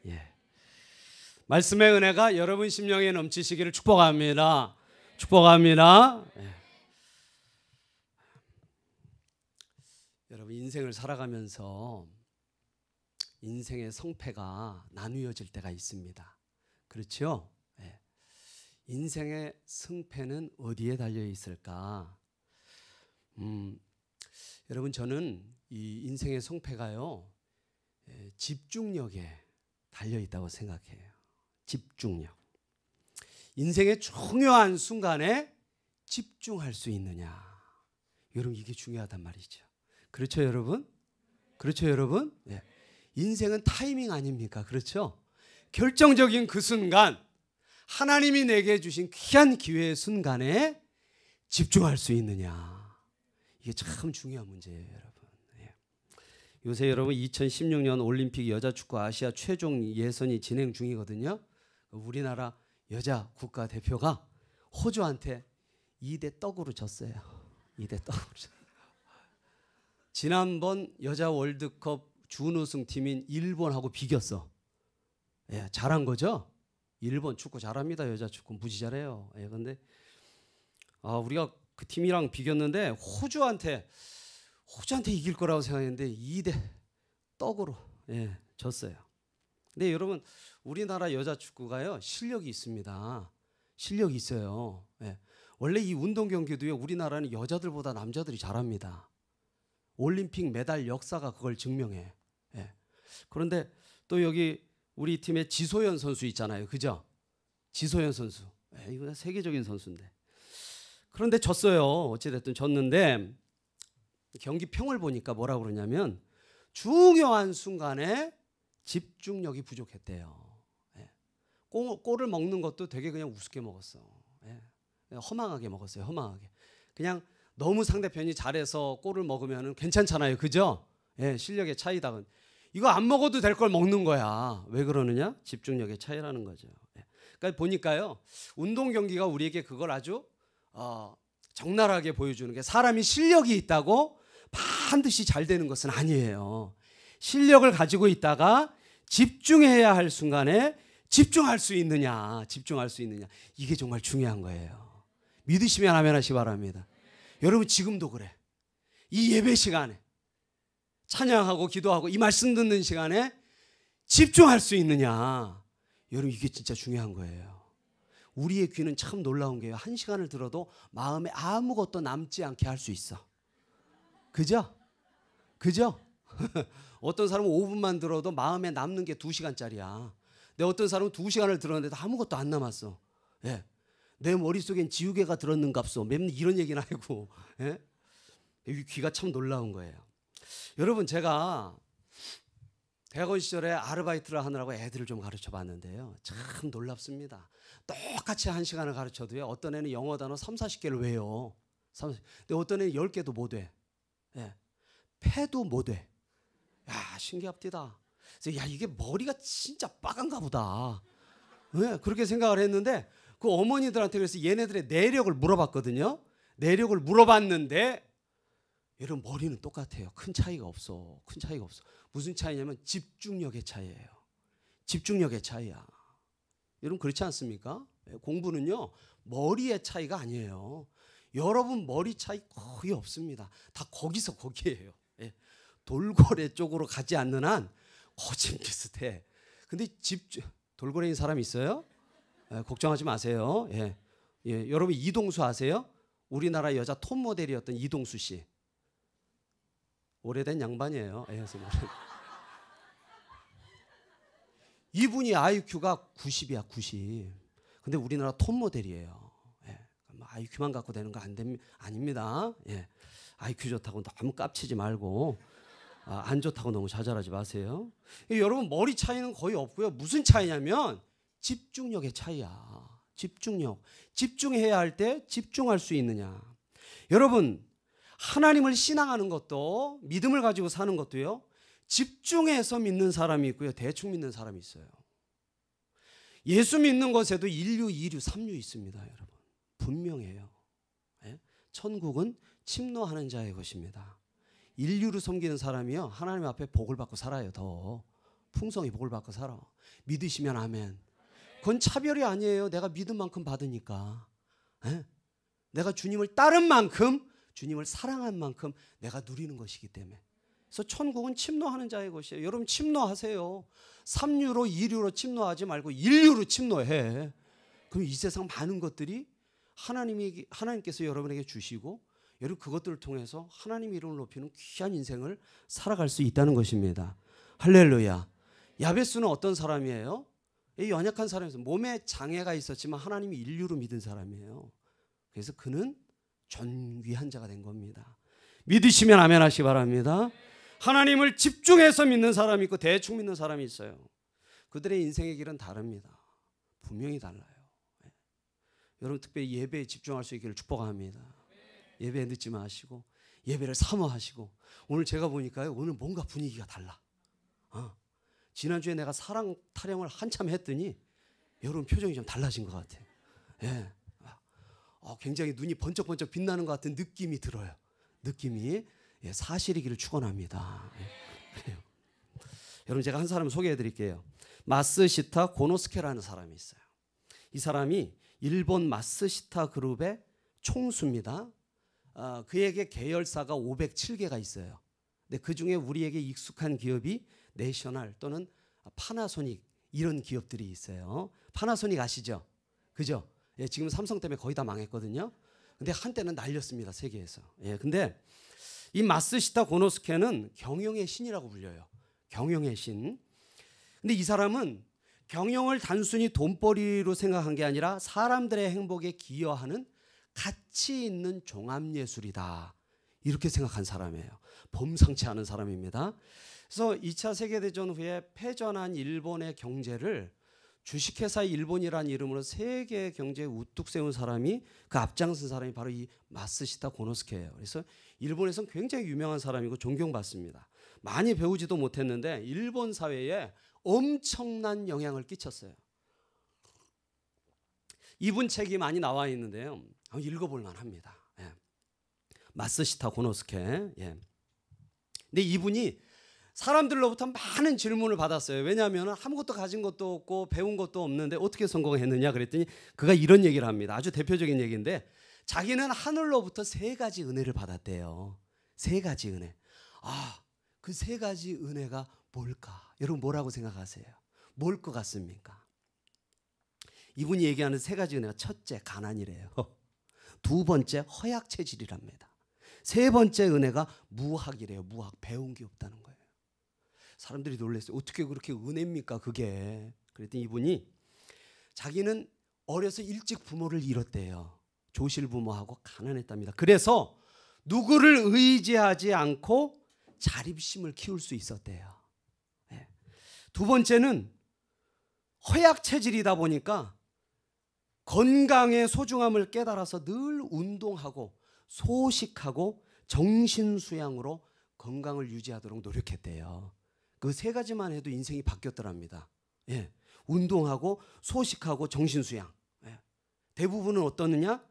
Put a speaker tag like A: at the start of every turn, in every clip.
A: 예. 말씀의 은혜가 여러분 심령에 넘치시기를 축복합니다. 축복합니다. 예. 여러분 인생을 살아가면서 인생의 성패가 나누어질 때가 있습니다. 그렇죠? 예. 인생의 승패는 어디에 달려 있을까? 여러분 저는 이 인생의 성패가요 집중력에 달려 있다고 생각해요. 집중력. 인생의 중요한 순간에 집중할 수 있느냐. 여러분 이게 중요하단 말이죠. 그렇죠 여러분? 그렇죠 여러분? 네. 인생은 타이밍 아닙니까? 그렇죠? 결정적인 그 순간 하나님이 내게 주신 귀한 기회의 순간에 집중할 수 있느냐. 이게 참 중요한 문제예요 여러분. 요새 여러분 2016년 올림픽 여자축구 아시아 최종 예선이 진행 중이거든요. 우리나라 여자 국가대표가 호주한테 2대 떡으로 졌어요. 2대 떡으로 졌어요. 지난번 여자 월드컵 준우승 팀인 일본하고 비겼어. 예, 잘한 거죠? 일본 축구 잘합니다. 여자 축구 무지 잘해요. 예, 근데 우리가 그 팀이랑 비겼는데 호주한테 이길 거라고 생각했는데 2대 떡으로 졌어요. 근데 여러분 우리나라 여자 축구가요 실력이 있습니다. 실력이 있어요. 예. 원래 이 운동 경기도요 우리나라는 여자들보다 남자들이 잘합니다. 올림픽 메달 역사가 그걸 증명해. 예. 그런데 또 여기 우리 팀의 지소연 선수 있잖아요. 그죠? 지소연 선수. 이거 세계적인 선수인데. 그런데 졌어요. 어찌됐든 졌는데 경기 평을 보니까 뭐라고 그러냐면 중요한 순간에 집중력이 부족했대요. 예. 골을 먹는 것도 되게 그냥 우습게 먹었어. 예. 허망하게 먹었어요. 허망하게. 그냥 너무 상대편이 잘해서 골을 먹으면 괜찮잖아요. 그죠? 예, 실력의 차이다. 이거 안 먹어도 될 걸 먹는 거야. 왜 그러느냐? 집중력의 차이라는 거죠. 예. 그러니까 보니까요. 운동 경기가 우리에게 그걸 아주 적나라하게 보여주는 게 사람이 실력이 있다고 반드시 잘 되는 것은 아니에요. 실력을 가지고 있다가 집중해야 할 순간에 집중할 수 있느냐. 집중할 수 있느냐. 이게 정말 중요한 거예요. 믿으시면 아멘 하시기 바랍니다. 여러분 지금도 그래. 이 예배 시간에 찬양하고 기도하고 이 말씀 듣는 시간에 집중할 수 있느냐. 여러분 이게 진짜 중요한 거예요. 우리의 귀는 참 놀라운 게요. 한 시간을 들어도 마음에 아무것도 남지 않게 할 수 있어. 그죠? 그죠? 어떤 사람은 5분만 들어도 마음에 남는 게 2시간짜리야. 근데 어떤 사람은 2시간을 들었는데도 아무것도 안 남았어. 예. 내 머릿속엔 지우개가 들었는갑소. 맨날 이런 얘기는 하고. 예? 귀가 참 놀라운 거예요. 여러분 제가 대학원 시절에 아르바이트를 하느라고 애들을 좀 가르쳐 봤는데요. 참 놀랍습니다. 똑같이 1시간을 가르쳐도요. 어떤 애는 영어 단어 30-40개를 외워. 근데 어떤 애는 10개도 못 외. 예. 패도 못 외. 야, 신기합디다. 그래서 야, 이게 머리가 진짜 빠간가 보다. 예, 그렇게 생각을 했는데 그 어머니들한테 그래서 얘네들의 내력을 물어봤거든요. 내력을 물어봤는데 여러분 머리는 똑같아요. 큰 차이가 없어. 큰 차이가 없어. 무슨 차이냐면 집중력의 차이예요. 집중력의 차이야. 여러분 그렇지 않습니까? 공부는요. 머리의 차이가 아니에요. 여러분 머리 차이 거의 없습니다. 다 거기서 거기에요. 예. 돌고래 쪽으로 가지 않는 한 거진 비슷해. 근데 돌고래인 사람 있어요? 예, 걱정하지 마세요. 예. 예. 여러분 이동수 아세요? 우리나라 여자 톱 모델이었던 이동수 씨. 오래된 양반이에요. 예, 이분이 IQ가 90이야 90. 근데 우리나라 톱 모델이에요. 예. IQ만 갖고 되는 거 아닙니다. 예. IQ 좋다고 너무 깝치지 말고 안 좋다고 너무 좌절하지 마세요. 여러분 머리 차이는 거의 없고요. 무슨 차이냐면 집중력의 차이야. 집중력. 집중해야 할 때 집중할 수 있느냐. 여러분 하나님을 신앙하는 것도 믿음을 가지고 사는 것도요. 집중해서 믿는 사람이 있고요. 대충 믿는 사람이 있어요. 예수 믿는 것에도 1류, 2류, 3류 있습니다. 여러분. 분명해요. 예? 천국은 침노하는 자의 것입니다. 1류로 섬기는 사람이요. 하나님 앞에 복을 받고 살아요. 더. 풍성히 복을 받고 살아. 믿으시면 아멘. 그건 차별이 아니에요. 내가 믿은 만큼 받으니까. 에? 내가 주님을 따른 만큼, 주님을 사랑한 만큼 내가 누리는 것이기 때문에. 그래서 천국은 침노하는 자의 것이에요. 여러분 침노하세요. 3류로 2류로 침노하지 말고 1류로 침노해. 그럼 이 세상 많은 것들이 하나님께서 여러분에게 주시고 여러분 그것들을 통해서 하나님 이름을 높이는 귀한 인생을 살아갈 수 있다는 것입니다. 할렐루야. 야베스는 어떤 사람이에요? 이 연약한 사람이었어요. 몸에 장애가 있었지만 하나님이 인류로 믿은 사람이에요. 그래서 그는 존귀한 자가 된 겁니다. 믿으시면 아멘 하시기 바랍니다. 하나님을 집중해서 믿는 사람이 있고 대충 믿는 사람이 있어요. 그들의 인생의 길은 다릅니다. 분명히 달라요. 여러분 특별히 예배에 집중할 수 있기를 축복합니다. 예배에 늦지 마시고 예배를 사모하시고. 오늘 제가 보니까요, 오늘 뭔가 분위기가 달라. 지난주에 내가 사랑 타령을 한참 했더니 여러분 표정이 좀 달라진 것 같아요. 예. 굉장히 눈이 번쩍번쩍 빛나는 것 같은 느낌이 들어요. 느낌이 사실이기를 축원합니다. 그래요. 여러분 제가 한 사람 소개해 드릴게요. 마스시타 고노스케라는 사람이 있어요. 이 사람이 일본 마스시타 그룹의 총수입니다. 그에게 계열사가 507개가 있어요. 근데 그중에 우리에게 익숙한 기업이 내셔널 또는 파나소닉 이런 기업들이 있어요. 파나소닉 아시죠? 그죠? 예, 지금 삼성 때문에 거의 다 망했거든요. 근데 한때는 날렸습니다. 세계에서. 예, 근데 이 마스시타 고노스케는 경영의 신이라고 불려요. 경영의 신. 근데 이 사람은 경영을 단순히 돈벌이로 생각한 게 아니라 사람들의 행복에 기여하는 가치 있는 종합예술이다. 이렇게 생각한 사람이에요. 범상치 않은 사람입니다. 그래서 2차 세계대전 후에 패전한 일본의 경제를 주식회사 일본이라는 이름으로 세계 경제에 우뚝 세운 사람이, 그 앞장선 사람이 바로 이 마스시타 고노스케예요. 그래서 일본에서는 굉장히 유명한 사람이고 존경받습니다. 많이 배우지도 못했는데 일본 사회에 엄청난 영향을 끼쳤어요. 이분 책이 많이 나와 있는데요. 한번 읽어볼 만합니다. 예. 마스시타 고노스케. 예. 근데 이분이 사람들로부터 많은 질문을 받았어요. 왜냐하면 아무것도 가진 것도 없고 배운 것도 없는데 어떻게 성공했느냐 그랬더니 그가 이런 얘기를 합니다. 아주 대표적인 얘기인데 자기는 하늘로부터 3가지 은혜를 받았대요. 3가지 은혜. 그 3가지 은혜가 뭘까? 여러분 뭐라고 생각하세요? 뭘 것 같습니까? 이분이 얘기하는 3가지 은혜가 첫째 가난이래요. 2번째 허약 체질이랍니다. 3번째 은혜가 무학이래요. 무학, 배운 게 없다는 거예요. 사람들이 놀랐어요. 어떻게 그렇게 은혜입니까 그게? 그랬더니 이분이 자기는 어려서 일찍 부모를 잃었대요. 조실부모하고 가난했답니다. 그래서 누구를 의지하지 않고 자립심을 키울 수 있었대요. 네. 2번째는 허약 체질이다 보니까 건강의 소중함을 깨달아서 늘 운동하고 소식하고 정신수양으로 건강을 유지하도록 노력했대요. 그 3가지만 해도 인생이 바뀌었더랍니다. 예. 운동하고 소식하고 정신수양. 예. 대부분은 어떠느냐?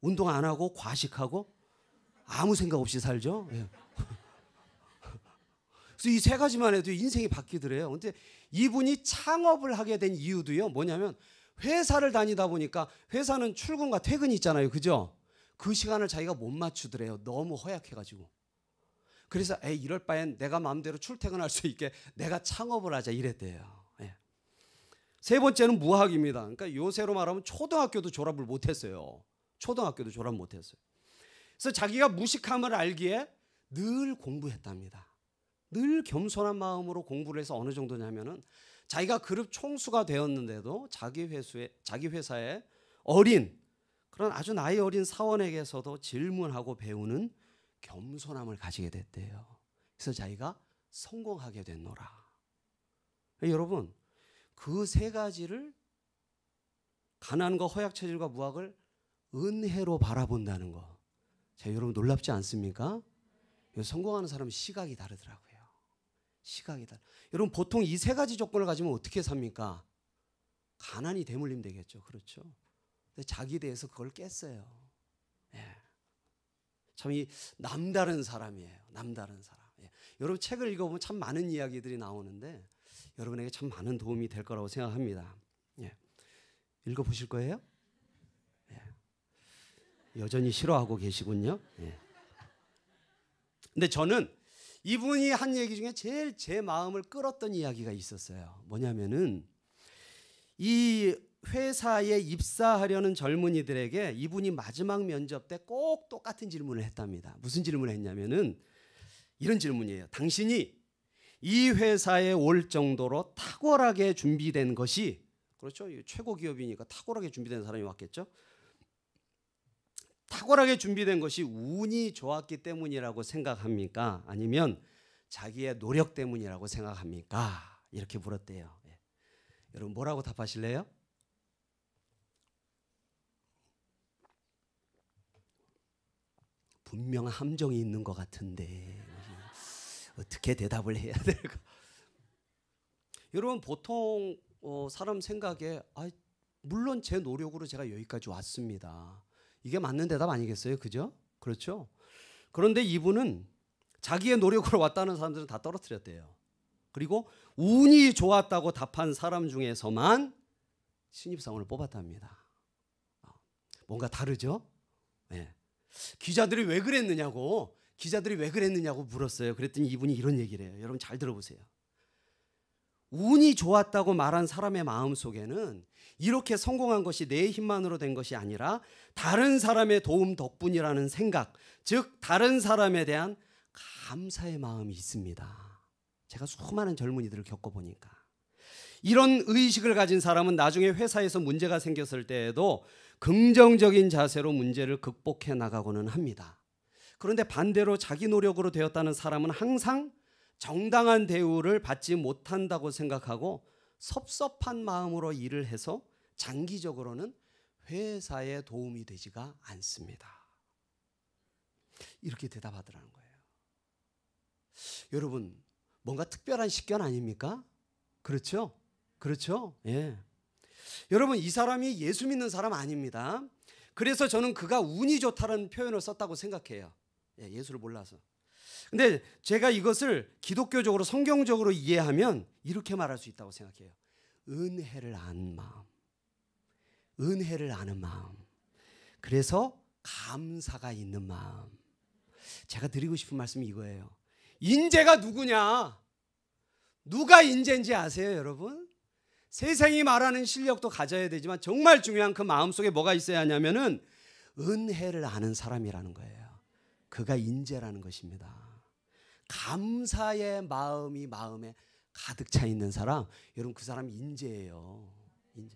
A: 운동 안 하고 과식하고 아무 생각 없이 살죠. 예. 그래서 이 3가지만 해도 인생이 바뀌더래요. 근데 이분이 창업을 하게 된 이유도요. 뭐냐면 회사를 다니다 보니까 회사는 출근과 퇴근이 있잖아요. 그죠? 그 시간을 자기가 못 맞추더래요. 너무 허약해가지고. 그래서 이럴 바엔 내가 마음대로 출퇴근할 수 있게 내가 창업을 하자 이랬대요. 예. 3번째는 무학입니다. 그러니까 요새로 말하면 초등학교도 졸업을 못했어요. 초등학교도 졸업 못했어요. 그래서 자기가 무식함을 알기에 늘 공부했답니다. 늘 겸손한 마음으로 공부를 해서 어느 정도냐면은 자기가 그룹 총수가 되었는데도 자기 회사에 어린 그런 아주 나이 어린 사원에게서도 질문하고 배우는 겸손함을 가지게 됐대요. 그래서 자기가 성공하게 됐노라. 여러분 그 3가지를 가난과 허약 체질과 무학을 은혜로 바라본다는 거. 자, 여러분 놀랍지 않습니까? 성공하는 사람은 시각이 다르더라고요. 시각이 다르. 여러분 보통 이 3가지 조건을 가지면 어떻게 삽니까? 가난이 대물림 되겠죠. 그렇죠. 근데 자기 대해서 그걸 깼어요. 예. 참 이 남다른 사람이에요. 남다른 사람. 예. 여러분 책을 읽어보면 참 많은 이야기들이 나오는데 여러분에게 참 많은 도움이 될 거라고 생각합니다. 예. 읽어보실 거예요? 예. 여전히 싫어하고 계시군요. 예. 근데 저는 이분이 한 얘기 중에 제일 제 마음을 끌었던 이야기가 있었어요. 뭐냐면은 이 회사에 입사하려는 젊은이들에게 이분이 마지막 면접 때 꼭 똑같은 질문을 했답니다. 무슨 질문을 했냐면은 이런 질문이에요. 당신이 이 회사에 올 정도로 탁월하게 준비된 것이, 그렇죠? 최고 기업이니까 탁월하게 준비된 사람이 왔겠죠? 탁월하게 준비된 것이 운이 좋았기 때문이라고 생각합니까? 아니면 자기의 노력 때문이라고 생각합니까? 이렇게 물었대요. 예. 여러분 뭐라고 답하실래요? 분명 함정이 있는 것 같은데 어떻게 대답을 해야 될까? 여러분 보통 사람 생각에 물론 제 노력으로 제가 여기까지 왔습니다. 이게 맞는 대답 아니겠어요? 그죠? 그렇죠? 그런데 이분은 자기의 노력으로 왔다는 사람들은 다 떨어뜨렸대요. 그리고 운이 좋았다고 답한 사람 중에서만 신입사원을 뽑았답니다. 뭔가 다르죠? 네. 기자들이 왜 그랬느냐고 물었어요. 그랬더니 이분이 이런 얘기를 해요. 여러분 잘 들어보세요. 운이 좋았다고 말한 사람의 마음속에는 이렇게 성공한 것이 내 힘만으로 된 것이 아니라 다른 사람의 도움 덕분이라는 생각, 즉 다른 사람에 대한 감사의 마음이 있습니다. 제가 수많은 젊은이들을 겪어보니까 이런 의식을 가진 사람은 나중에 회사에서 문제가 생겼을 때에도 긍정적인 자세로 문제를 극복해 나가고는 합니다. 그런데 반대로 자기 노력으로 되었다는 사람은 항상 정당한 대우를 받지 못한다고 생각하고 섭섭한 마음으로 일을 해서 장기적으로는 회사에 도움이 되지가 않습니다. 이렇게 대답하더라는 거예요. 여러분 뭔가 특별한 식견 아닙니까? 그렇죠? 그렇죠? 예. 여러분 이 사람이 예수 믿는 사람 아닙니다. 그래서 저는 그가 운이 좋다는 표현을 썼다고 생각해요. 예, 예수를 몰라서. 근데 제가 이것을 기독교적으로 성경적으로 이해하면 이렇게 말할 수 있다고 생각해요. 은혜를 아는 마음. 은혜를 아는 마음. 그래서 감사가 있는 마음. 제가 드리고 싶은 말씀이 이거예요. 인재가 누구냐? 누가 인재인지 아세요, 여러분? 세상이 말하는 실력도 가져야 되지만 정말 중요한 그 마음속에 뭐가 있어야 하냐면은 은혜를 아는 사람이라는 거예요. 그가 인재라는 것입니다. 감사의 마음이 마음에 가득 차 있는 사람, 여러분 그 사람이 인재예요. 인재.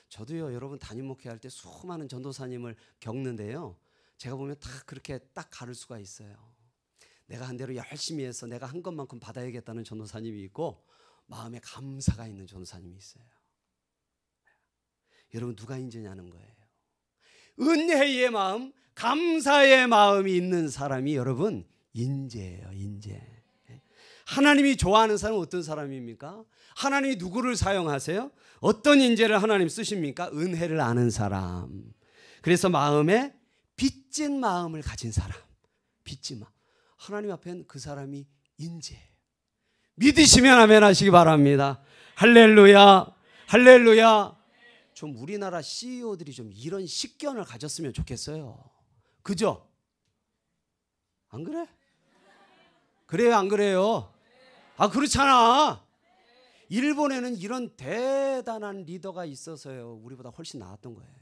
A: 저도요, 여러분 담임 목회할 때 수많은 전도사님을 겪는데요. 제가 보면 다 그렇게 딱 가를 수가 있어요. 내가 한 대로 열심히 해서 내가 한 것만큼 받아야겠다는 전도사님이 있고 마음에 감사가 있는 전도사님이 있어요. 여러분 누가 인재냐는 거예요. 은혜의 마음, 감사의 마음이 있는 사람이 여러분 인재예요. 인재. 하나님이 좋아하는 사람은 어떤 사람입니까? 하나님이 누구를 사용하세요? 어떤 인재를 하나님 쓰십니까? 은혜를 아는 사람. 그래서 마음에 빚진 마음을 가진 사람. 빚진 마음. 하나님 앞엔 그 사람이 인재예요. 믿으시면 아멘 하시기 바랍니다. 할렐루야. 할렐루야. 좀 우리나라 CEO들이 좀 이런 식견을 가졌으면 좋겠어요. 그죠? 안 그래? 그래요, 안 그래요? 그렇잖아. 일본에는 이런 대단한 리더가 있어서요. 우리보다 훨씬 나았던 거예요.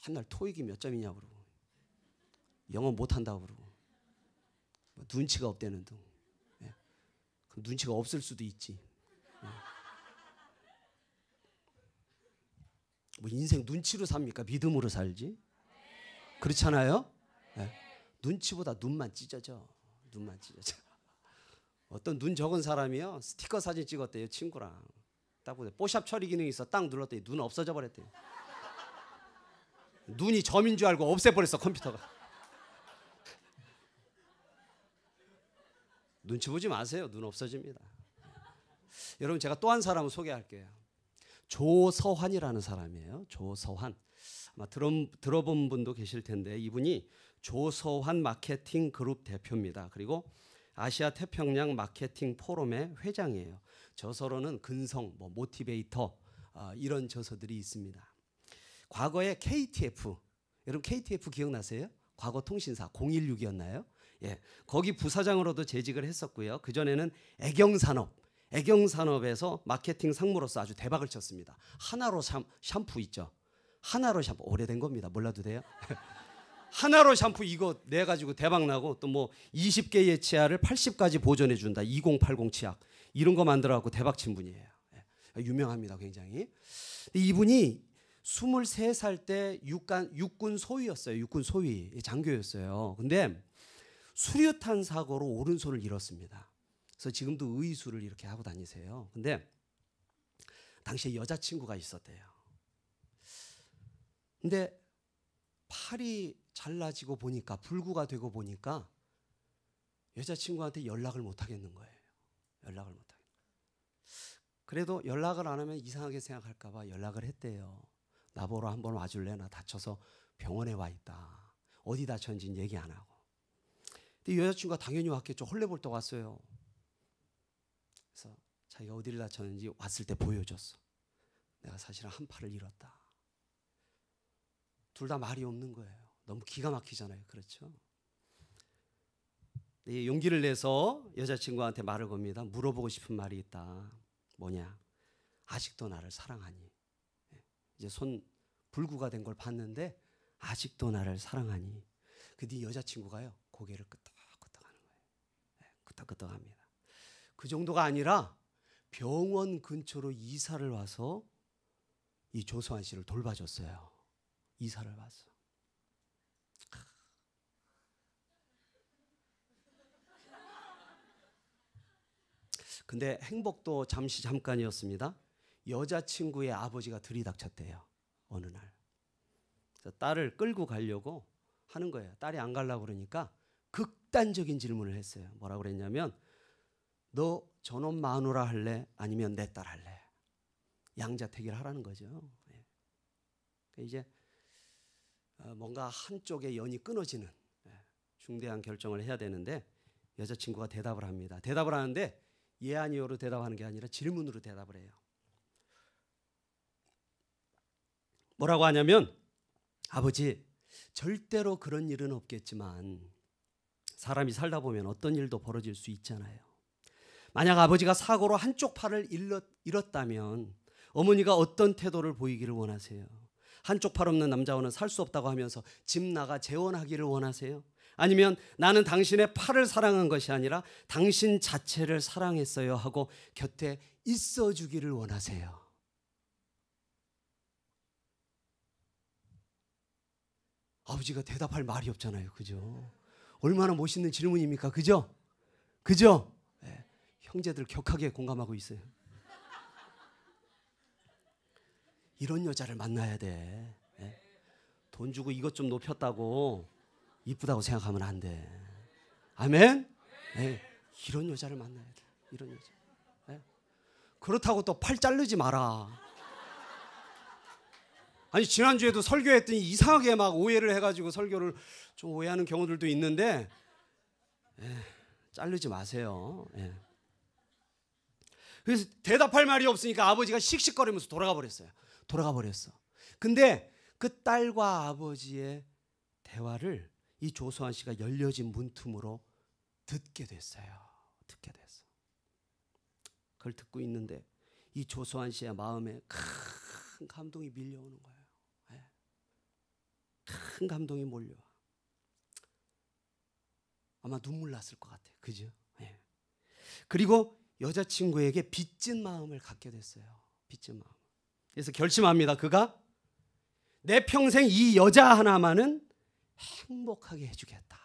A: 맨날 토익이 몇 점이냐고 그러고 영어 못한다고 그러고 눈치가 없다는 등. 그 눈치가 없을 수도 있지. 뭐 인생 눈치로 삽니까? 믿음으로 살지? 그렇잖아요? 네. 눈치보다 눈만 찢어져. 눈만 찢어져. 어떤 눈 적은 사람이요, 스티커 사진 찍었대요. 친구랑 딱 보세요. 뽀샵 처리 기능이 있어. 딱 눌렀더니 눈 없어져 버렸대요. 눈이 점인 줄 알고 없애버렸어, 컴퓨터가. 눈치 보지 마세요. 눈 없어집니다. 여러분 제가 또 한 사람을 소개할게요. 조서환이라는 사람이에요. 조서환. 아마 들어본 분도 계실 텐데 이분이 조서환 마케팅 그룹 대표입니다. 그리고 아시아 태평양 마케팅 포럼의 회장이에요. 저서로는 근성, 모티베이터 이런 저서들이 있습니다. 과거에 KTF, 여러분 KTF 기억나세요? 과거 통신사 016이었나요? 예, 거기 부사장으로도 재직을 했었고요. 그전에는 애경산업에서 마케팅 상무로서 아주 대박을 쳤습니다. 하나로 샴푸 있죠. 하나로 샴푸 오래된 겁니다. 몰라도 돼요? 하나로 샴푸 이거 내가지고 대박 나고 또 뭐 20개의 치아를 80까지 보존해 준다. 2080 치약 이런 거 만들어 갖고 대박 친 분이에요. 유명합니다, 굉장히. 이분이 23살 때 육군 소위였어요. 육군 소위 장교였어요. 근데 수류탄 사고로 오른손을 잃었습니다. 그래서 지금도 의수를 이렇게 하고 다니세요. 근데 당시에 여자친구가 있었대요. 근데 팔이 잘라지고 보니까 불구가 되고 보니까 여자친구한테 연락을 못 하겠는 거예요. 연락을 못 하겠는 거예요. 그래도 연락을 안 하면 이상하게 생각할까 봐 연락을 했대요. 나보러 한번 와줄래? 나 다쳐서 병원에 와 있다. 어디 다쳤는지 얘기 안 하고. 근데 여자친구가 당연히 왔겠죠. 헐레벌떡 왔어요. 그래서 자기가 어디를 다쳤는지 왔을 때 보여줬어. 내가 사실은 한 팔을 잃었다. 둘 다 말이 없는 거예요. 너무 기가 막히잖아요. 그렇죠? 용기를 내서 여자친구한테 말을 겁니다. 물어보고 싶은 말이 있다. 뭐냐? 아직도 나를 사랑하니? 이제 손 불구가 된 걸 봤는데 아직도 나를 사랑하니? 그 뒤 여자친구가요. 고개를 끄덕끄덕하는 거예요. 끄덕끄덕합니다. 그 정도가 아니라 병원 근처로 이사를 와서 이 조소환 씨를 돌봐줬어요. 이사를 와서. 근데 행복도 잠깐이었습니다. 여자친구의 아버지가 들이닥쳤대요. 어느 날. 그래서 딸을 끌고 가려고 하는 거예요. 딸이 안 가려고 그러니까 극단적인 질문을 했어요. 뭐라고 그랬냐면 너 저놈 마누라 할래? 아니면 내 딸 할래? 양자택일 하라는 거죠. 이제 뭔가 한쪽의 연이 끊어지는 중대한 결정을 해야 되는데 여자친구가 대답을 합니다. 대답을 하는데 예 아니요로 대답하는 게 아니라 질문으로 대답을 해요. 뭐라고 하냐면 아버지 절대로 그런 일은 없겠지만 사람이 살다 보면 어떤 일도 벌어질 수 있잖아요. 만약 아버지가 사고로 한쪽 팔을 잃었다면 어머니가 어떤 태도를 보이기를 원하세요? 한쪽 팔 없는 남자와는 살 수 없다고 하면서 집 나가 재혼하기를 원하세요? 아니면 나는 당신의 팔을 사랑한 것이 아니라 당신 자체를 사랑했어요 하고 곁에 있어주기를 원하세요? 아버지가 대답할 말이 없잖아요. 그죠? 얼마나 멋있는 질문입니까? 그죠? 그죠? 네. 형제들 격하게 공감하고 있어요. 이런 여자를 만나야 돼. 네. 돈 주고 이것 좀 높였다고 이쁘다고 생각하면 안 돼. 아멘? 네. 이런 여자를 만나야 돼. 이런 여자. 네. 그렇다고 또 팔 자르지 마라. 아니 지난주에도 설교했더니 이상하게 막 오해를 해가지고 설교를 좀 오해하는 경우들도 있는데 자르지 마세요. 그래서 대답할 말이 없으니까 아버지가 씩씩거리면서 돌아가 버렸어. 근데 그 딸과 아버지의 대화를 이 조소환 씨가 열려진 문틈으로 듣게 됐어요. 그걸 듣고 있는데 이 조소환 씨의 마음에 큰 감동이 밀려오는 거예요. 큰 감동이 몰려와. 아마 눈물 났을 것 같아요. 그죠? 그리고 여자친구에게 빚진 마음을 갖게 됐어요. 빚진 마음. 그래서 결심합니다. 그가 내 평생 이 여자 하나만은 행복하게 해주겠다.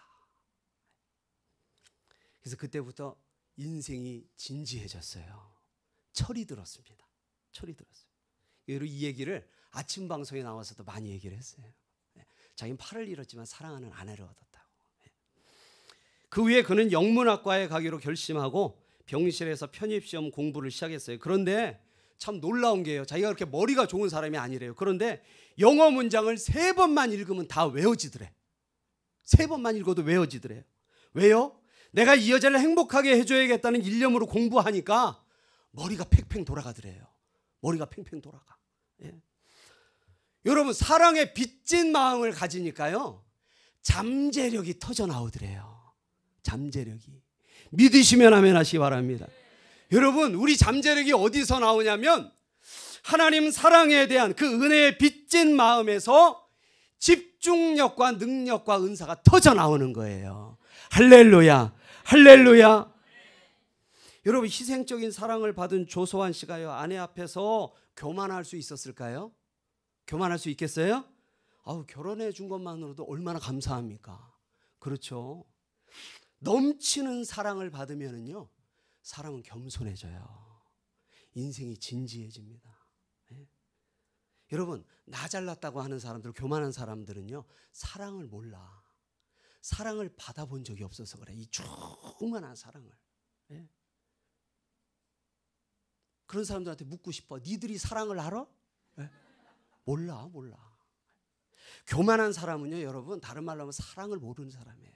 A: 그래서 그때부터 인생이 진지해졌어요. 철이 들었습니다. 여러분 이 얘기를 아침 방송에 나와서도 많이 얘기를 했어요. 자기는 팔을 잃었지만 사랑하는 아내를 얻었다고. 그 후에 그는 영문학과에 가기로 결심하고 병실에서 편입시험 공부를 시작했어요. 그런데 참 놀라운 게요. 자기가 그렇게 머리가 좋은 사람이 아니래요. 그런데 영어 문장을 3번만 읽으면 다 외워지더래. 3번만 읽어도 외워지더래요. 왜요? 내가 이 여자를 행복하게 해줘야겠다는 일념으로 공부하니까 머리가 팽팽 돌아가더래요. 머리가 팽팽 돌아가. 예. 여러분, 사랑에 빚진 마음을 가지니까요, 잠재력이 터져 나오더래요. 잠재력이. 믿으시면 아멘 하시기 바랍니다. 여러분, 우리 잠재력이 어디서 나오냐면 하나님 사랑에 대한 그 은혜에 빚진 마음에서 집중력과 능력과 은사가 터져 나오는 거예요. 할렐루야, 할렐루야. 여러분, 희생적인 사랑을 받은 조소한 씨가요, 아내 앞에서 교만할 수 있었을까요? 교만할 수 있겠어요? 아우, 결혼해 준 것만으로도 얼마나 감사합니까? 그렇죠. 넘치는 사랑을 받으면은요, 사람은 겸손해져요. 인생이 진지해집니다. 네? 여러분, 나 잘났다고 하는 사람들, 교만한 사람들은요, 사랑을 몰라. 사랑을 받아본 적이 없어서 그래. 이 충만한 사랑을. 네? 그런 사람들한테 묻고 싶어. 니들이 사랑을 알아? 네? 몰라. 교만한 사람은요, 여러분, 다른 말로 하면 사랑을 모르는 사람이에요.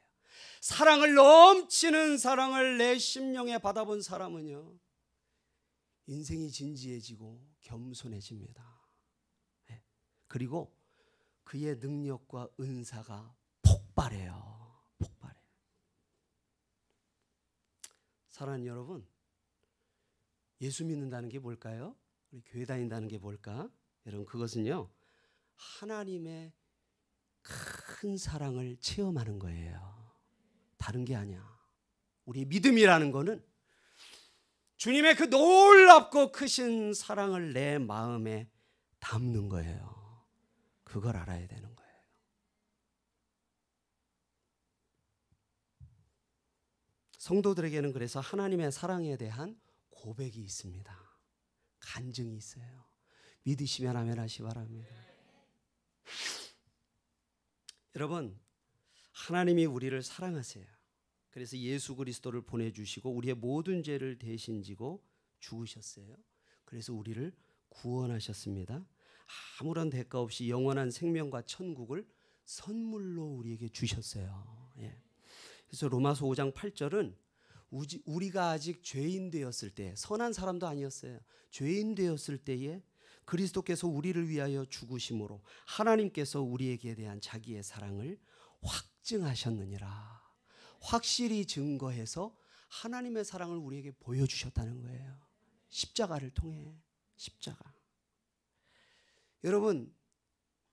A: 사랑을, 넘치는 사랑을 내 심령에 받아본 사람은요, 인생이 진지해지고 겸손해집니다. 네. 그리고 그의 능력과 은사가 폭발해요. 폭발해. 사랑하는 여러분, 예수 믿는다는 게 뭘까요? 우리 교회 다닌다는 게 뭘까? 여러분, 그것은요, 하나님의 큰 사랑을 체험하는 거예요. 다른 게 아니야. 우리 믿음이라는 거는 주님의 그 놀랍고 크신 사랑을 내 마음에 담는 거예요. 그걸 알아야 되는 거예요. 성도들에게는 그래서 하나님의 사랑에 대한 고백이 있습니다. 간증이 있어요. 믿으시면 아멘 하시기 바랍니다. 여러분, 하나님이 우리를 사랑하세요. 그래서 예수 그리스도를 보내주시고 우리의 모든 죄를 대신 지고 죽으셨어요. 그래서 우리를 구원하셨습니다. 아무런 대가 없이 영원한 생명과 천국을 선물로 우리에게 주셨어요. 예. 그래서 로마서 5장 8절은 우리가 아직 죄인 되었을 때, 선한 사람도 아니었어요. 죄인 되었을 때에 그리스도께서 우리를 위하여 죽으심으로 하나님께서 우리에게 대한 자기의 사랑을 확증하셨느니라. 확실히 증거해서 하나님의 사랑을 우리에게 보여주셨다는 거예요. 십자가를 통해. 십자가. 여러분,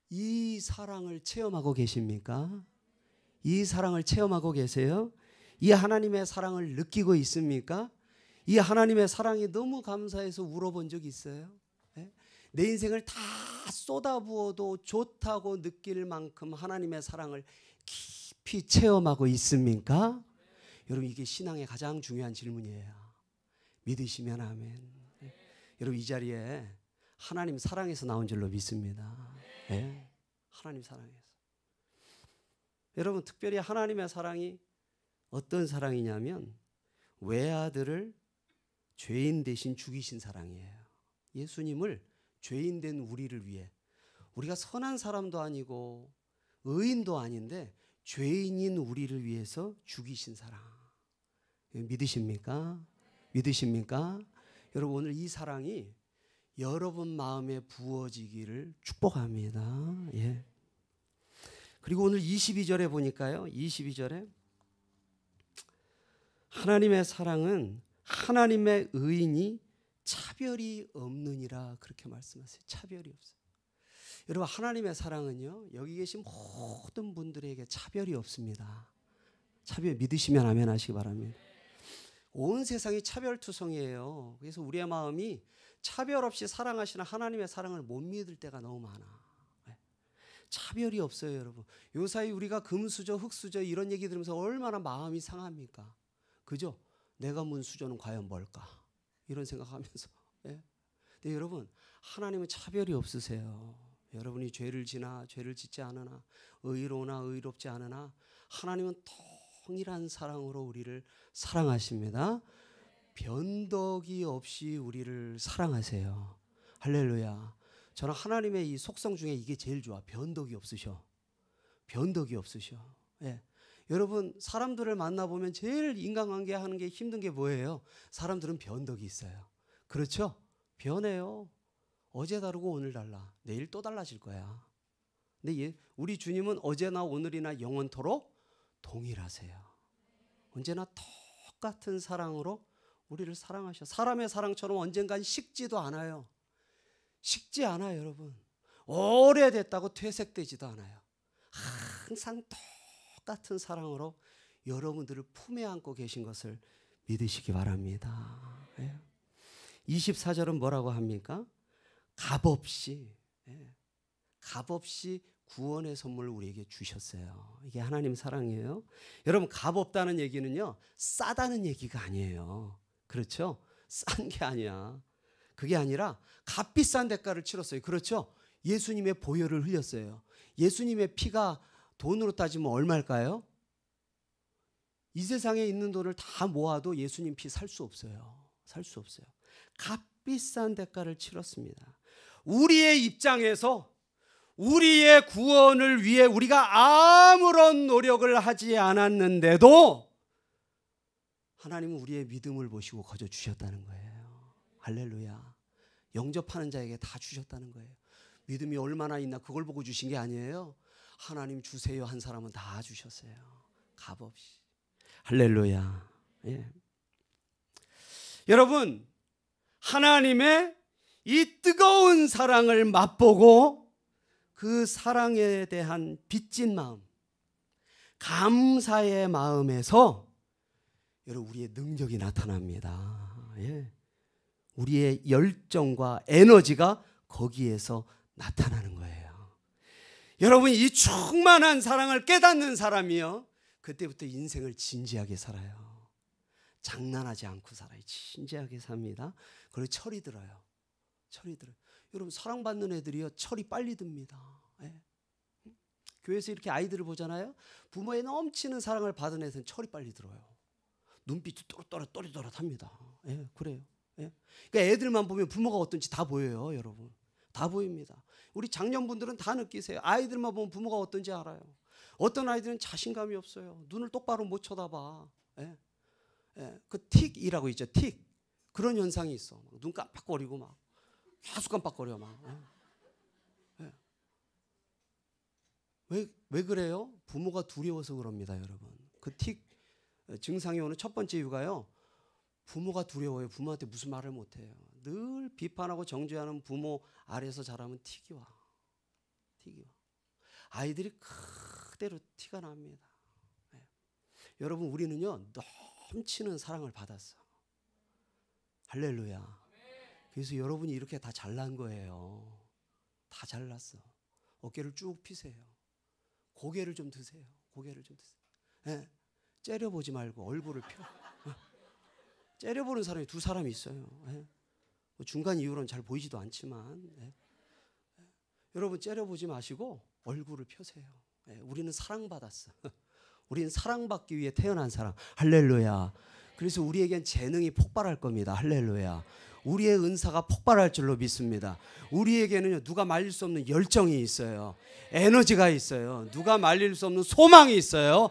A: 이 사랑을 체험하고 계십니까? 이 사랑을 체험하고 계세요? 이 하나님의 사랑을 느끼고 있습니까? 이 하나님의 사랑이 너무 감사해서 울어본 적이 있어요? 네? 내 인생을 다 쏟아부어도 좋다고 느낄 만큼 하나님의 사랑을 깊이 체험하고 있습니까? 여러분, 이게 신앙의 가장 중요한 질문이에요. 믿으시면 아멘. 네? 여러분, 이 자리에 하나님 사랑에서 나온 줄로 믿습니다. 네? 하나님 사랑에서. 여러분, 특별히 하나님의 사랑이 어떤 사랑이냐면 외아들을 죄인 대신 죽이신 사랑이에요. 예수님을 죄인 된 우리를 위해, 우리가 선한 사람도 아니고 의인도 아닌데 죄인인 우리를 위해서 죽이신 사랑. 믿으십니까? 믿으십니까? 여러분, 오늘 이 사랑이 여러분 마음에 부어지기를 축복합니다. 예. 그리고 오늘 22절에 보니까요, 22절에 하나님의 사랑은 하나님의 의인이 차별이 없느니라, 그렇게 말씀하세요. 차별이 없어요. 여러분, 하나님의 사랑은요, 여기 계신 모든 분들에게 차별이 없습니다. 차별, 믿으시면 아멘 하시기 바랍니다. 온 세상이 차별투성이에요. 그래서 우리의 마음이 차별 없이 사랑하시는 하나님의 사랑을 못 믿을 때가 너무 많아. 차별이 없어요, 여러분. 요사이 우리가 금수저, 흙수저 이런 얘기 들으면서 얼마나 마음이 상합니까? 그죠? 내가 문 수저는 과연 뭘까? 이런 생각하면서. 예? 근데 여러분, 하나님은 차별이 없으세요. 여러분이 죄를 지나 죄를 짓지 않으나, 의로우나 의롭지 않으나 하나님은 동일한 사랑으로 우리를 사랑하십니다. 변덕이 없이 우리를 사랑하세요. 할렐루야. 저는 하나님의 이 속성 중에 이게 제일 좋아. 변덕이 없으셔. 변덕이 없으셔. 예. 여러분 사람들을 만나보면 제일 인간관계 하는 게 힘든 게 뭐예요? 사람들은 변덕이 있어요. 그렇죠? 변해요. 어제 다르고 오늘 달라. 내일 또 달라질 거야. 근데 우리 주님은 어제나 오늘이나 영원토록 동일하세요. 언제나 똑같은 사랑으로 우리를 사랑하셔. 사람의 사랑처럼 언젠간 식지도 않아요. 식지 않아요, 여러분. 오래됐다고 퇴색되지도 않아요. 항상 똑같은 사랑으로 여러분들을 품에 안고 계신 것을 믿으시기 바랍니다. 24절은 뭐라고 합니까? 값없이 구원의 선물을 우리에게 주셨어요. 이게 하나님 사랑이에요. 여러분 값없다는 얘기는요, 싸다는 얘기가 아니에요. 그렇죠? 싼 게 아니야. 그게 아니라 값비싼 대가를 치렀어요. 그렇죠? 예수님의 보혈을 흘렸어요. 예수님의 피가 돈으로 따지면 얼마일까요? 이 세상에 있는 돈을 다 모아도 예수님 피 살 수 없어요. 살 수 없어요. 값비싼 대가를 치렀습니다. 우리의 입장에서 우리의 구원을 위해 우리가 아무런 노력을 하지 않았는데도 하나님은 우리의 믿음을 보시고 거저 주셨다는 거예요. 할렐루야. 영접하는 자에게 다 주셨다는 거예요. 믿음이 얼마나 있나 그걸 보고 주신 게 아니에요. 하나님 주세요 한 사람은 다 주셨어요. 값없이. 할렐루야. 예. 여러분 하나님의 이 뜨거운 사랑을 맛보고 그 사랑에 대한 빚진 마음, 감사의 마음에서 여러분 우리의 능력이 나타납니다. 예. 우리의 열정과 에너지가 거기에서 나타나는 거예요. 여러분 이 충만한 사랑을 깨닫는 사람이요, 그때부터 인생을 진지하게 살아요. 장난하지 않고 살아요. 진지하게 삽니다. 그리고 철이 들어요. 철이 들어요. 여러분 사랑받는 애들이요 철이 빨리 듭니다. 예. 교회에서 이렇게 아이들을 보잖아요. 부모의 넘치는 사랑을 받은 애들은 철이 빨리 들어요. 눈빛이 또렷또렷합니다. 예, 그래요. 예. 그러니까 애들만 보면 부모가 어떤지 다 보여요, 여러분. 다 보입니다. 우리 장년분들은 다 느끼세요. 아이들만 보면 부모가 어떤지 알아요. 어떤 아이들은 자신감이 없어요. 눈을 똑바로 못 쳐다봐. 예. 예. 그 틱이라고 있죠. 틱. 그런 현상이 있어. 눈 깜빡거리고 막 계속 깜빡거려 막. 예. 왜 그래요? 부모가 두려워서 그럽니다, 여러분. 그 틱 증상이 오는 첫 번째 이유가요, 부모가 두려워요. 부모한테 무슨 말을 못해요. 늘 비판하고 정죄하는 부모 아래서 자라면 틱이 와. 틱이 와. 아이들이 그대로 티가 납니다. 네. 여러분 우리는요 넘치는 사랑을 받았어. 할렐루야. 그래서 여러분이 이렇게 다 잘난 거예요. 다 잘났어. 어깨를 쭉 피세요. 고개를 좀 드세요. 고개를 좀 드세요. 네. 째려보지 말고 얼굴을 펴. 째려보는 사람이 두 사람이 있어요. 네. 중간 이후로는 잘 보이지도 않지만 네. 여러분 째려보지 마시고 얼굴을 펴세요. 네. 우리는 사랑받았어. 우리는 사랑받기 위해 태어난 사람. 할렐루야. 그래서 우리에겐 재능이 폭발할 겁니다. 할렐루야. 우리의 은사가 폭발할 줄로 믿습니다. 우리에게는요 누가 말릴 수 없는 열정이 있어요. 에너지가 있어요. 누가 말릴 수 없는 소망이 있어요.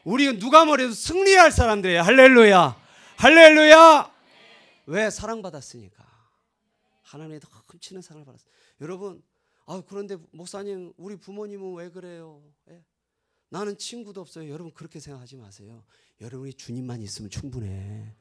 A: 우리는 누가 뭐래도 승리할 사람들이에요. 할렐루야. 할렐루야. 왜? 사랑받았으니까. 하나님의 흠치는 사랑을 받았어요. 여러분 그런데 목사님 우리 부모님은 왜 그래요? 예? 나는 친구도 없어요. 여러분 그렇게 생각하지 마세요. 여러분이 주님만 있으면 충분해.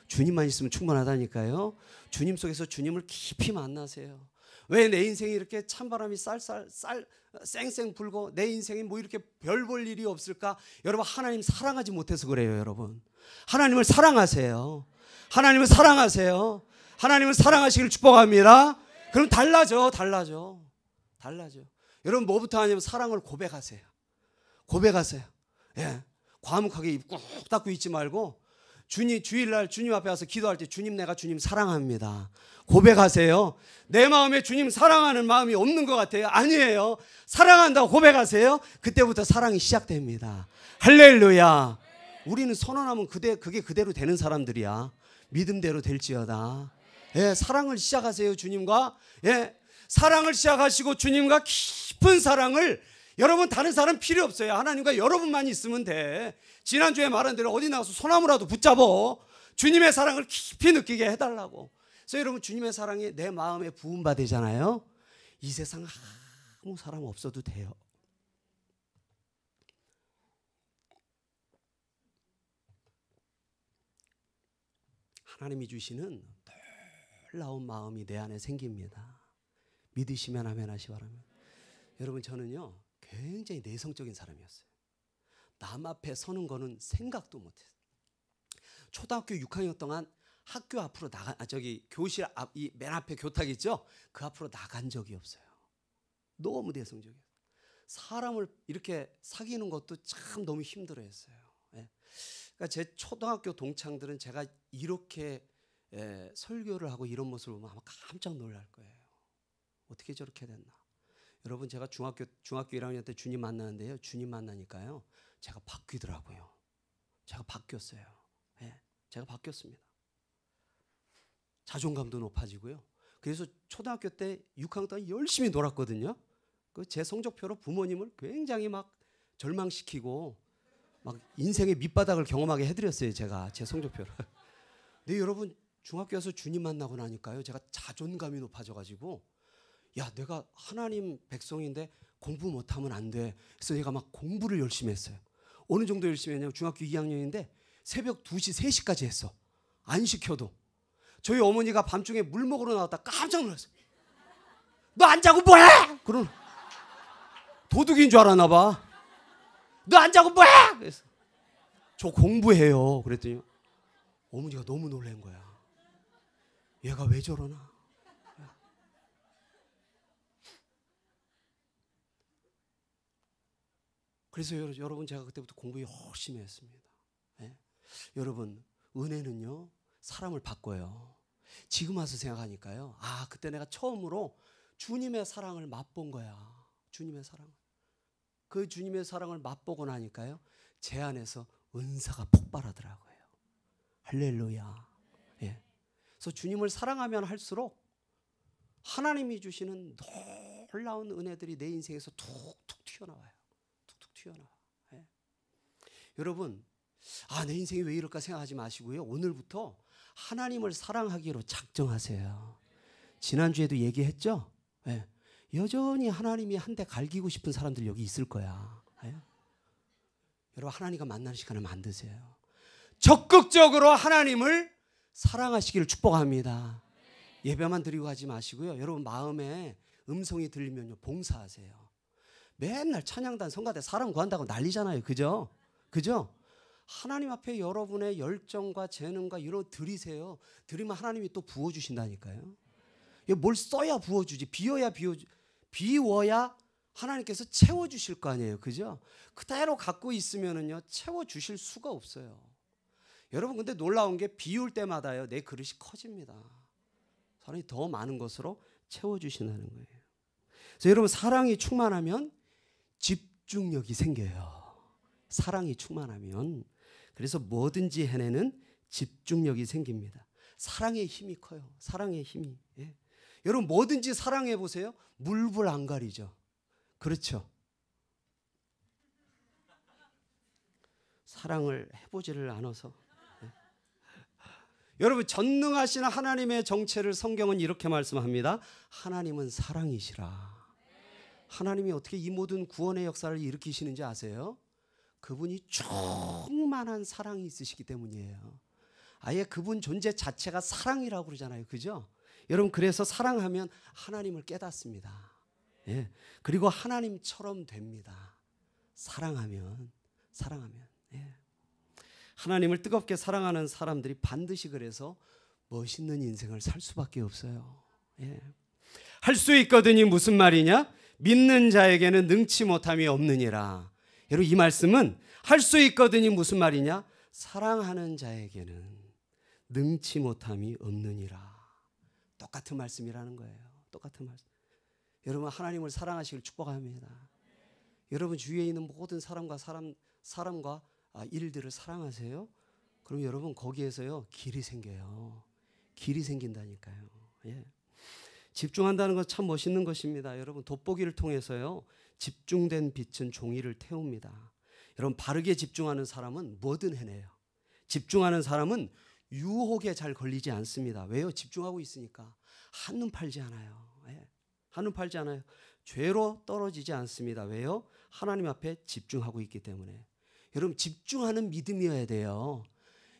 A: 주님만 있으면 충분하다니까요. 주님 속에서 주님을 깊이 만나세요. 왜 내 인생이 이렇게 찬바람이 쌩쌩 불고 내 인생이 뭐 이렇게 별 볼 일이 없을까? 여러분 하나님 사랑하지 못해서 그래요. 여러분 하나님을 사랑하세요. 하나님을 사랑하세요. 하나님을 사랑하시길 축복합니다. 그럼 달라져. 여러분 뭐부터 하냐면 사랑을 고백하세요. 고백하세요. 예. 과묵하게 입 꾹 닫고 있지 말고 주일날 주님 앞에 와서 기도할 때 주님 내가 주님 사랑합니다. 고백하세요. 내 마음에 주님 사랑하는 마음이 없는 것 같아요. 아니에요. 사랑한다고 고백하세요. 그때부터 사랑이 시작됩니다. 할렐루야. 우리는 선언하면 그게 그대로 되는 사람들이야. 믿음대로 될지어다. 예, 사랑을 시작하세요. 주님과. 예, 사랑을 시작하시고 주님과 깊은 사랑을 여러분 다른 사람 필요 없어요. 하나님과 여러분만 있으면 돼. 지난주에 말한 대로 어디 나가서 소나무라도 붙잡어. 주님의 사랑을 깊이 느끼게 해달라고. 그래서 여러분 주님의 사랑이 내 마음에 부음받으잖아요. 이 세상 아무 사람 없어도 돼요. 하나님이 주시는 놀라운 마음이 내 안에 생깁니다. 믿으시면 아멘 하시 바랍니다. 여러분 저는요 굉장히 내성적인 사람이었어요. 남 앞에 서는 거는 생각도 못했어요. 초등학교 6학년 동안 학교 앞으로 교실 앞, 이 맨 앞에 교탁 있죠? 그 앞으로 나간 적이 없어요. 너무 내성적이었어요. 사람을 이렇게 사귀는 것도 참 너무 힘들어했어요. 예. 그러니까 제 초등학교 동창들은 제가 이렇게 설교를 하고 이런 모습을 보면 아마 깜짝 놀랄 거예요. 어떻게 저렇게 됐나? 여러분 제가 중학교 1학년 때 주님 만나는데요. 주님 만나니까요. 제가 바뀌더라고요. 제가 바뀌었어요. 예, 제가 바뀌었습니다. 자존감도 높아지고요. 그래서 초등학교 때 6학년 동안 열심히 놀았거든요. 제 성적표로 부모님을 굉장히 막 절망시키고 막 인생의 밑바닥을 경험하게 해드렸어요. 제가 제 성적표를. 근데 여러분 중학교에서 주님 만나고 나니까요. 제가 자존감이 높아져가지고 야 내가 하나님 백성인데 공부 못하면 안 돼. 그래서 제가 막 공부를 열심히 했어요. 어느 정도 열심히 했냐면 중학교 2학년인데 새벽 2시, 3시까지 했어. 안 시켜도. 저희 어머니가 밤중에 물 먹으러 나왔다 깜짝 놀랐어요. 너 안 자고 뭐해? 그런 도둑인 줄 알았나 봐. 너 안 자고 뭐해? 그래서 저 공부해요. 그랬더니 어머니가 너무 놀란 거야. 얘가 왜 저러나? 그래서 여러분 제가 그때부터 공부 열심히 했습니다. 네? 여러분 은혜는요 사람을 바꿔요. 지금 와서 생각하니까요. 아 그때 내가 처음으로 주님의 사랑을 맛본 거야. 주님의 사랑. 그 주님의 사랑을 맛보고 나니까요. 제 안에서 은사가 폭발하더라고요. 할렐루야. 예. 그래서 주님을 사랑하면 할수록 하나님이 주시는 놀라운 은혜들이 내 인생에서 툭툭 튀어나와요. 툭툭 튀어나와. 예. 여러분, 내 인생이 왜 이럴까 생각하지 마시고요. 오늘부터 하나님을 사랑하기로 작정하세요. 지난주에도 얘기했죠? 예. 여전히 하나님이 한 대 갈기고 싶은 사람들 여기 있을 거야. 예? 여러분 하나님과 만나는 시간을 만드세요. 적극적으로 하나님을 사랑하시기를 축복합니다. 예배만 드리고 하지 마시고요. 여러분 마음에 음성이 들리면요 봉사하세요. 맨날 찬양단 성가대 사람 구한다고 난리잖아요. 그죠? 그죠? 하나님 앞에 여러분의 열정과 재능과 이런 드리세요. 드리면 하나님이 또 부어주신다니까요. 뭘 써야 부어주지. 비워야 하나님께서 채워주실 거 아니에요. 그죠? 그대로 갖고 있으면은요 채워주실 수가 없어요. 여러분 근데 놀라운 게 비울 때마다요 내 그릇이 커집니다. 사람이 더 많은 것으로 채워주신다는 거예요. 그래서 여러분 사랑이 충만하면 집중력이 생겨요. 사랑이 충만하면. 그래서 뭐든지 해내는 집중력이 생깁니다. 사랑의 힘이 커요. 사랑의 힘이. 예. 여러분 뭐든지 사랑해 보세요. 물불 안 가리죠. 그렇죠. 사랑을 해보지를 않아서. 예. 여러분 전능하신 하나님의 정체를 성경은 이렇게 말씀합니다. 하나님은 사랑이시라. 하나님이 어떻게 이 모든 구원의 역사를 일으키시는지 아세요? 그분이 충만한 사랑이 있으시기 때문이에요. 아예 그분 존재 자체가 사랑이라고 그러잖아요. 그죠? 여러분 그래서 사랑하면 하나님을 깨닫습니다. 예. 그리고 하나님처럼 됩니다. 사랑하면. 예. 하나님을 뜨겁게 사랑하는 사람들이 반드시 그래서 멋있는 인생을 살 수밖에 없어요. 예. 할 수 있거든이 무슨 말이냐? 믿는 자에게는 능치 못함이 없느니라. 여러분 이 말씀은 할 수 있거든이 무슨 말이냐? 사랑하는 자에게는 능치 못함이 없느니라. 똑같은 말씀이라는 거예요. 똑같은 말씀. 여러분 하나님을 사랑하시길 축복합니다. 여러분 주위에 있는 모든 사람과 일들을 사랑하세요. 그럼 여러분 거기에서요 길이 생겨요. 길이 생긴다니까요. 예. 집중한다는 건 참 멋있는 것입니다. 여러분, 돋보기를 통해서요, 집중된 빛은 종이를 태웁니다. 여러분, 바르게 집중하는 사람은 뭐든 해내요. 집중하는 사람은 유혹에 잘 걸리지 않습니다. 왜요? 집중하고 있으니까. 한눈 팔지 않아요. 예. 한눈 팔지 않아요. 죄로 떨어지지 않습니다. 왜요? 하나님 앞에 집중하고 있기 때문에. 여러분, 집중하는 믿음이어야 돼요.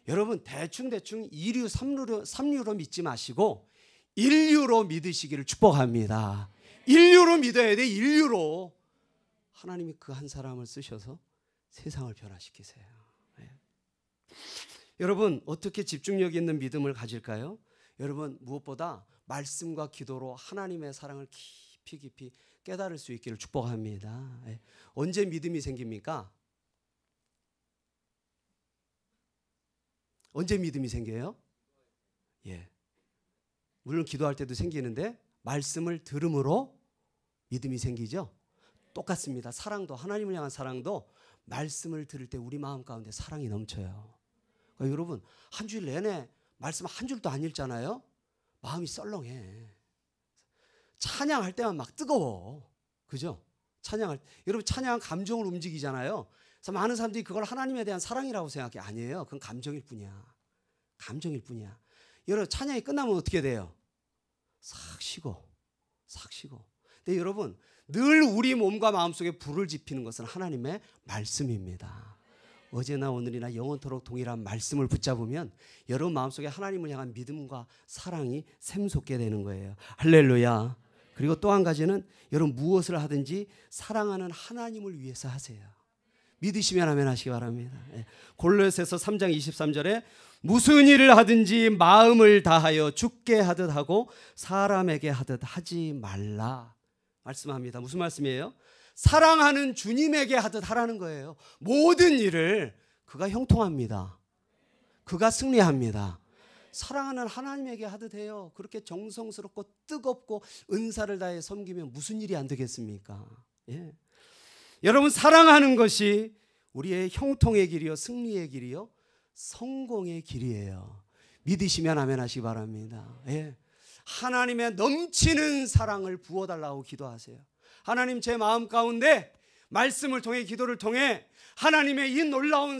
A: 여러분, 대충 2류, 3류로 믿지 마시고 1류로 믿으시기를 축복합니다. 1류로 믿어야 돼. 1류로. 하나님이 그 한 사람을 쓰셔서 세상을 변화시키세요. 네. 여러분, 어떻게 집중력 있는 믿음을 가질까요? 여러분, 무엇보다 말씀과 기도로 하나님의 사랑을 깊이 깨달을 수 있기를 축복합니다. 네. 언제 믿음이 생깁니까? 언제 믿음이 생겨요? 예. 물론 기도할 때도 생기는데 말씀을 들음으로 믿음이 생기죠. 똑같습니다. 사랑도, 하나님을 향한 사랑도 말씀을 들을 때 우리 마음 가운데 사랑이 넘쳐요. 그러니까 여러분, 한 주일 내내 말씀 한 줄도 안 읽잖아요. 마음이 썰렁해. 찬양할 때만 막 뜨거워. 그죠? 여러분, 찬양 감정을 움직이잖아요. 그래서 많은 사람들이 그걸 하나님에 대한 사랑이라고 생각해. 아니에요. 그건 감정일 뿐이야. 감정일 뿐이야. 여러분, 찬양이 끝나면 어떻게 돼요? 싹 쉬고. 근데 여러분, 늘 우리 몸과 마음속에 불을 지피는 것은 하나님의 말씀입니다. 어제나 오늘이나 영원토록 동일한 말씀을 붙잡으면 여러분 마음속에 하나님을 향한 믿음과 사랑이 샘솟게 되는 거예요. 할렐루야. 그리고 또 한 가지는 여러분, 무엇을 하든지 사랑하는 하나님을 위해서 하세요. 믿으시면 아멘 하시기 바랍니다. 골로새서 3장 23절에 무슨 일을 하든지 마음을 다하여 주께 하듯 하고 사람에게 하듯 하지 말라 말씀합니다. 무슨 말씀이에요? 사랑하는 주님에게 하듯 하라는 거예요. 모든 일을 그가 형통합니다. 그가 승리합니다. 사랑하는 하나님에게 하듯 해요. 그렇게 정성스럽고 뜨겁고 은사를 다해 섬기면 무슨 일이 안 되겠습니까? 예. 여러분, 사랑하는 것이 우리의 형통의 길이요, 승리의 길이요, 성공의 길이에요. 믿으시면 아멘 하시기 바랍니다. 예. 하나님의 넘치는 사랑을 부어달라고 기도하세요. 하나님, 제 마음 가운데 말씀을 통해, 기도를 통해 하나님의 이 놀라운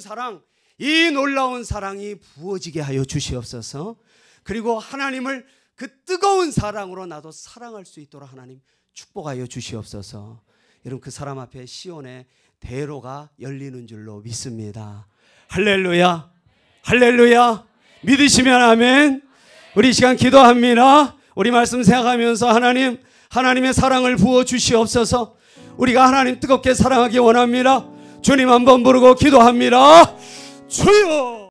A: 사랑이 부어지게 하여 주시옵소서. 그리고 하나님을 그 뜨거운 사랑으로 나도 사랑할 수 있도록 하나님 축복하여 주시옵소서. 여러분, 그 사람 앞에 시온의 대로가 열리는 줄로 믿습니다. 할렐루야. 할렐루야. 믿으시면 아멘. 우리 시간 기도합니다. 우리 말씀 생각하면서 하나님의 사랑을 부어 주시옵소서. 우리가 하나님 뜨겁게 사랑하기 원합니다. 주님 한번 부르고 기도합니다. 주여.